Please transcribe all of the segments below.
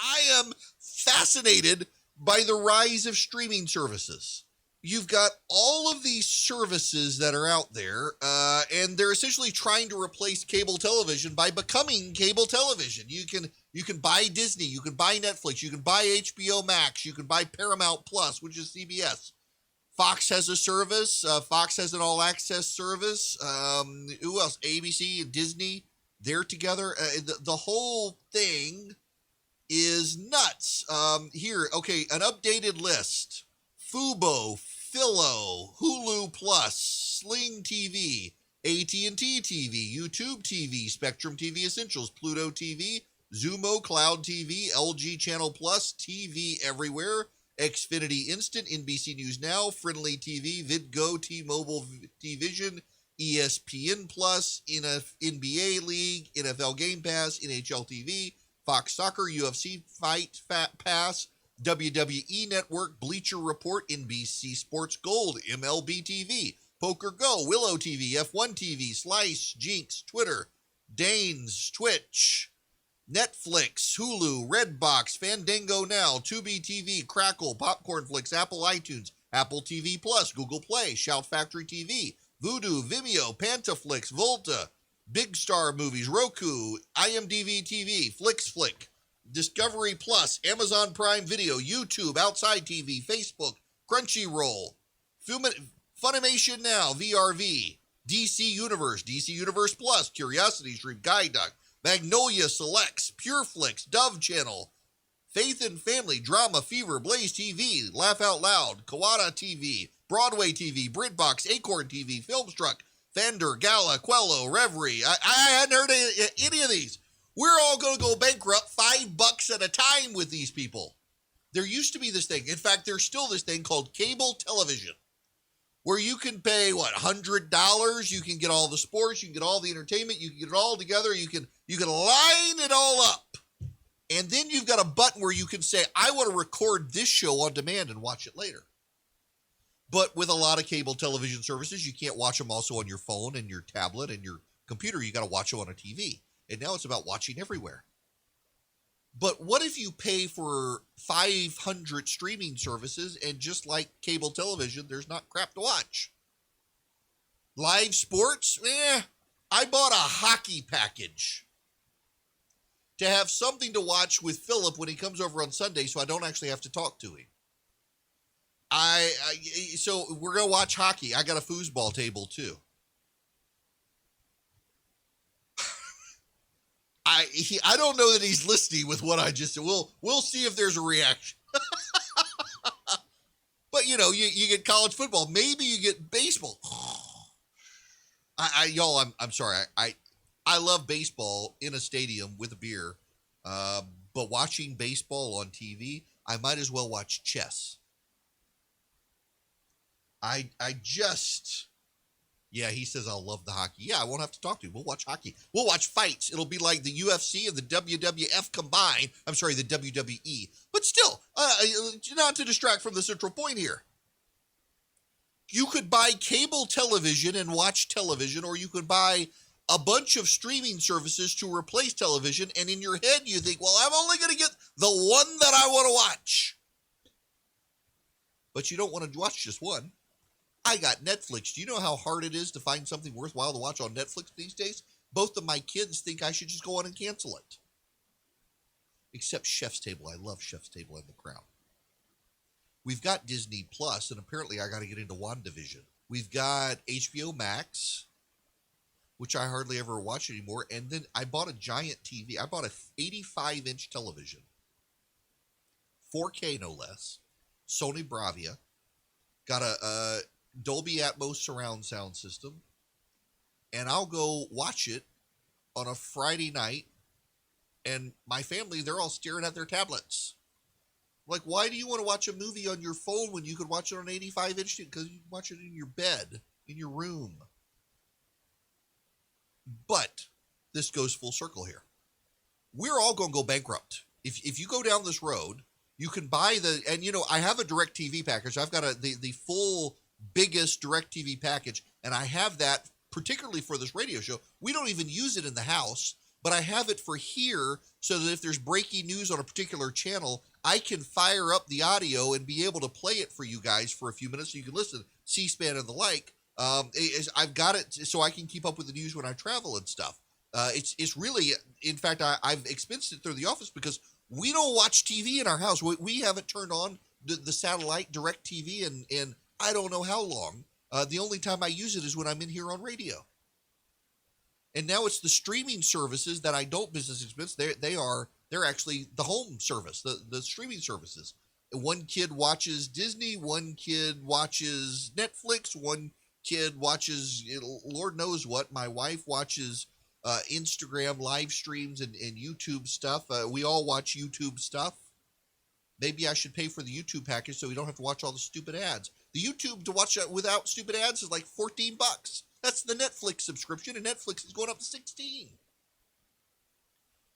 I am fascinated by the rise of streaming services. You've got all of these services that are out there, and they're essentially trying to replace cable television by becoming cable television. You can buy Disney, you can buy Netflix, you can buy HBO Max, you can buy Paramount Plus, which is CBS. Fox has a service. Fox has an all-access service. Who else? ABC and Disney. They're together. The whole thing is nuts. Here, okay, an updated list. Fubo, Philo, Hulu Plus, Sling TV, AT&T TV, YouTube TV, Spectrum TV Essentials, Pluto TV, Zumo Cloud TV, LG Channel Plus, TV Everywhere, Xfinity Instant, NBC News Now, Friendly TV, VidGo, T-Mobile T-Vision, ESPN Plus, NBA League, NFL Game Pass, NHL TV, Fox Soccer, UFC Fight Pass, WWE Network, Bleacher Report, NBC Sports Gold, MLB TV, Poker Go, Willow TV, F1 TV, Slice, Jinx, Twitter, Danes, Twitch, Netflix, Hulu, Redbox, Fandango Now, Tubi TV, Crackle, Popcorn Flicks, Apple iTunes, Apple TV Plus, Google Play, Shout Factory TV, Vudu, Vimeo, Pantaflix, Volta, Big Star Movies, Roku, IMDb TV, FlixFlick, Discovery Plus, Amazon Prime Video, YouTube, Outside TV, Facebook, Crunchyroll, Funimation Now, VRV, DC Universe Plus, Curiosity Stream, Guide Dog, Magnolia Selects, PureFlix, Dove Channel, Faith and Family, Drama, Fever, Blaze TV, Laugh Out Loud, Kawada TV, Broadway TV, BritBox, Acorn TV, Filmstruck, Fender, Gala, Quello, Reverie. I hadn't heard of any of these. We're all going to go bankrupt $5 at a time with these people. There used to be this thing. In fact, there's still this thing called cable television, where you can pay, $100? You can get all the sports, you can get all the entertainment, you can get it all together, you can line it all up. And then you've got a button where you can say, I want to record this show on demand and watch it later. But with a lot of cable television services, you can't watch them also on your phone and your tablet and your computer. You got to watch them on a TV. And now it's about watching everywhere. But what if you pay for 500 streaming services and just like cable television, there's not crap to watch? Live sports? I bought a hockey package to have something to watch with Philip when he comes over on Sunday so I don't actually have to talk to him. So we're going to watch hockey. I got a foosball table too. I don't know that he's listening with what I just said. We'll see if there's a reaction. But you get college football. Maybe you get baseball. Y'all, I'm sorry. I love baseball in a stadium with a beer. But watching baseball on TV, I might as well watch chess. Yeah, he says, I'll love the hockey. Yeah, I won't have to talk to you. We'll watch hockey. We'll watch fights. It'll be like the UFC and the WWF combined. I'm sorry, the WWE. But still, not to distract from the central point here. You could buy cable television and watch television, or you could buy a bunch of streaming services to replace television, and in your head you think, well, I'm only going to get the one that I want to watch. But you don't want to watch just one. I got Netflix. Do you know how hard it is to find something worthwhile to watch on Netflix these days? Both of my kids think I should just go on and cancel it. Except Chef's Table. I love Chef's Table and The Crown. We've got Disney Plus, and apparently I got to get into WandaVision. We've got HBO Max, which I hardly ever watch anymore. And then I bought a giant TV. I bought a 85-inch television. 4K no less. Sony Bravia. Got a Dolby Atmos surround sound system, and I'll go watch it on a Friday night, and my family, they're all staring at their tablets. Like, why do you want to watch a movie on your phone when you could watch it on an 85-inch? Because you can watch it in your bed, in your room. But this goes full circle here. We're all going to go bankrupt. If you go down this road, you can buy I have a DirecTV package. I've got the full biggest DirecTV package, and I have that particularly for this radio show. We don't even use it in the house, but I have it for here so that if there's breaking news on a particular channel, I can fire up the audio and be able to play it for you guys for a few minutes so you can listen, C-SPAN and the like. I've got it so I can keep up with the news when I travel and stuff. It's really, in fact, I've expensed it through the office because we don't watch TV in our house. We haven't turned on the satellite direct TV in I don't know how long. The only time I use it is when I'm in here on radio. And now it's the streaming services that I don't business expense. They're actually the home service, the streaming services. One kid watches Disney, one kid watches Netflix, one kid watches Lord knows what. My wife watches Instagram live streams and YouTube stuff. We all watch YouTube stuff. Maybe I should pay for the YouTube package so we don't have to watch all the stupid ads. The YouTube to watch without stupid ads is like $14. That's the Netflix subscription, and Netflix is going up to $16.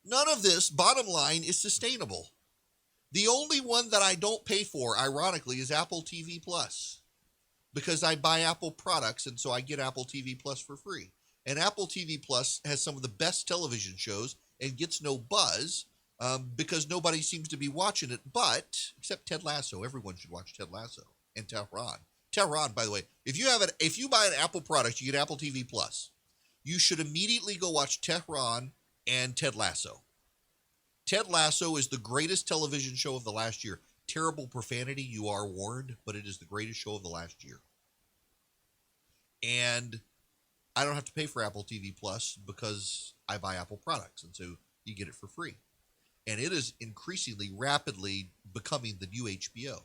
None of this, bottom line, is sustainable. The only one that I don't pay for, ironically, is Apple TV Plus, because I buy Apple products, and so I get Apple TV Plus for free. And Apple TV Plus has some of the best television shows and gets no buzz because nobody seems to be watching it, except Ted Lasso. Everyone should watch Ted Lasso and Tehran. Tehran, by the way, if you buy an Apple product, you get Apple TV Plus. You should immediately go watch Tehran and Ted Lasso. Ted Lasso is the greatest television show of the last year. Terrible profanity, you are warned, but it is the greatest show of the last year. And I don't have to pay for Apple TV Plus because I buy Apple products, and so you get it for free. And it is increasingly, rapidly becoming the new HBO.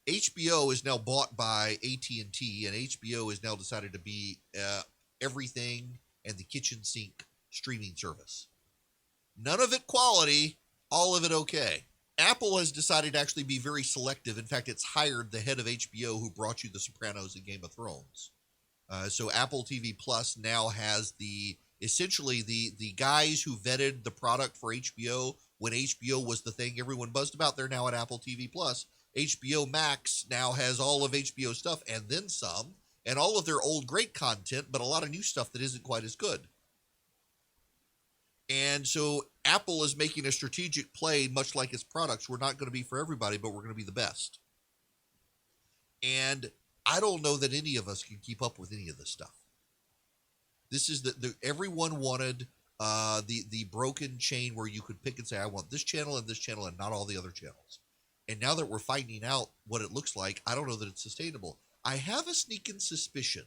HBO is now bought by AT&T, and HBO has now decided to be everything and the kitchen sink streaming service. None of it quality, all of it okay. Apple has decided to actually be very selective. In fact, it's hired the head of HBO who brought you The Sopranos and Game of Thrones. So Apple TV Plus now has essentially the guys who vetted the product for HBO when HBO was the thing everyone buzzed about. They're now at Apple TV Plus. HBO Max now has all of HBO stuff and then some, and all of their old great content, but a lot of new stuff that isn't quite as good. And so Apple is making a strategic play, much like its products. We're not going to be for everybody, but we're going to be the best. And I don't know that any of us can keep up with any of this stuff. This is everyone wanted the broken chain where you could pick and say, I want this channel and not all the other channels. And now that we're finding out what it looks like, I don't know that it's sustainable. I have a sneaking suspicion.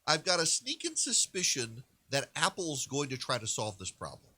I've got a sneaking suspicion that Apple's going to try to solve this problem.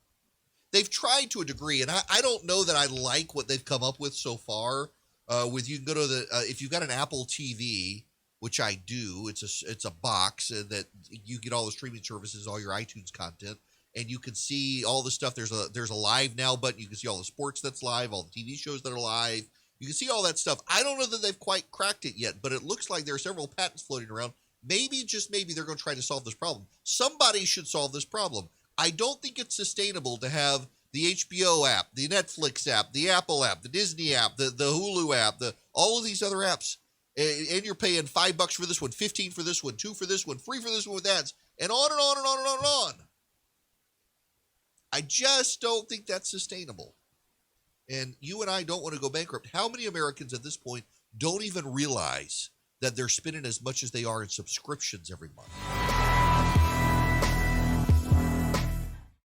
They've tried to a degree, and I don't know that I like what they've come up with so far. You can go to if you've got an Apple TV, which I do, it's a box that you get all the streaming services, all your iTunes content, and you can see all the stuff. There's a live now button. You can see all the sports that's live, all the TV shows that are live. You can see all that stuff. I don't know that they've quite cracked it yet, but it looks like there are several patents floating around. Maybe, just maybe, they're going to try to solve this problem. Somebody should solve this problem. I don't think it's sustainable to have the HBO app, the Netflix app, the Apple app, the Disney app, the Hulu app, all of these other apps, and you're paying $5 for this one, $15 for this one, $2 for this one, free for this one with ads, and on and on and on and on and on. I just don't think that's sustainable. And you and I don't want to go bankrupt. How many Americans at this point don't even realize that they're spending as much as they are in subscriptions every month?